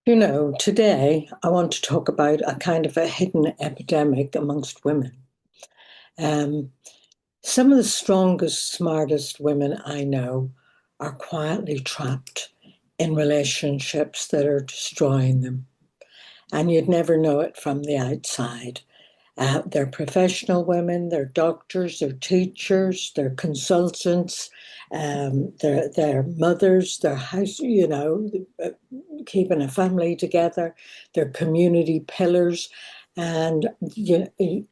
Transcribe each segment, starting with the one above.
Today I want to talk about a kind of a hidden epidemic amongst women. Um, some of the strongest, smartest women I know are quietly trapped in relationships that are destroying them. And you'd never know it from the outside. They're professional women, they're doctors, they're teachers, they're consultants, they're mothers, they're keeping a family together, they're community pillars. And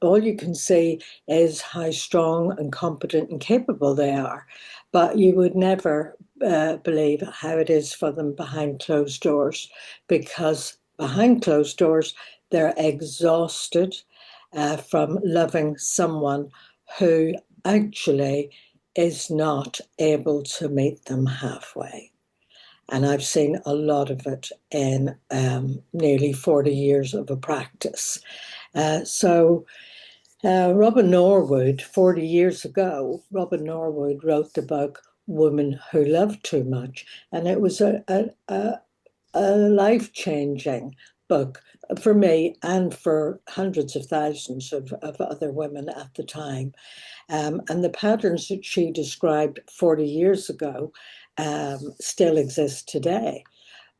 all you can see is how strong and competent and capable they are. But you would never believe how it is for them behind closed doors, because behind closed doors, they're exhausted from loving someone who actually is not able to meet them halfway. And I've seen a lot of it in nearly 40 years of a practice. Robin Norwood, 40 years ago, Robin Norwood wrote the book Women Who Love Too Much. And it was a life-changing book for me and for hundreds of thousands of other women at the time. And the patterns that she described 40 years ago still exist today.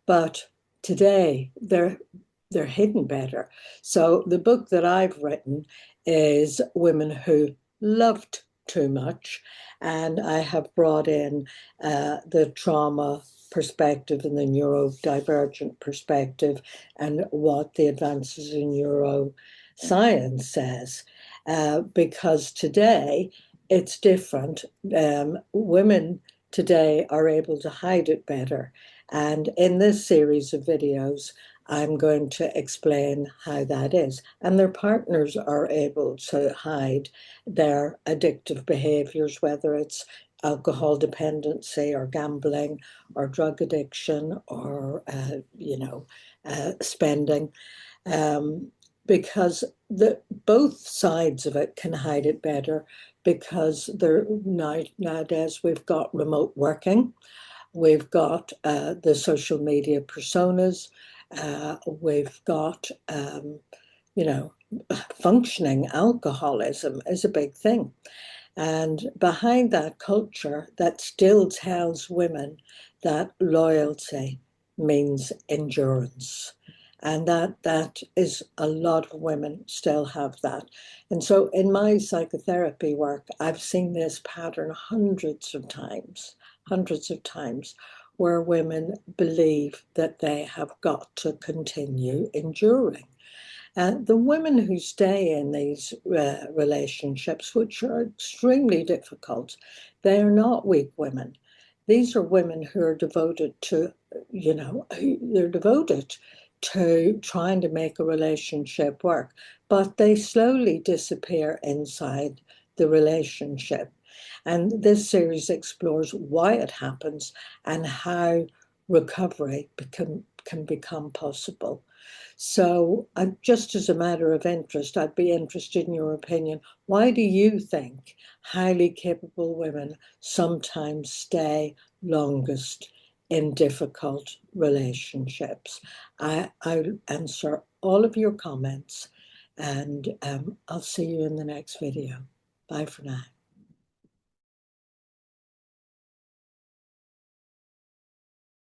But today they're hidden better. So the book that I've written is Women Who Loved Too Much, and I have brought in the trauma perspective and the neurodivergent perspective and what the advances in neuroscience says. Because today it's different. Women today are able to hide it better. And in this series of videos, I'm going to explain how that is. And their partners are able to hide their addictive behaviors, whether it's alcohol dependency or gambling or drug addiction or, spending. Because both sides of it can hide it better, because nowadays we've got remote working. We've got the social media personas. We've got, you know, functioning alcoholism is a big thing. And behind that culture that still tells women that loyalty means endurance. And that is a lot of women still have that. And so in my psychotherapy work, I've seen this pattern hundreds of times, where women believe that they have got to continue enduring. The women who stay in these relationships, which are extremely difficult, they are not weak women. These are women who are devoted to, they're devoted to trying to make a relationship work, but they slowly disappear inside the relationship. And this series explores why it happens and how recovery can become possible. So, just as a matter of interest, I'd be interested in your opinion. Why do you think highly capable women sometimes stay longest in difficult relationships? I'll answer all of your comments, and I'll see you in the next video. Bye for now.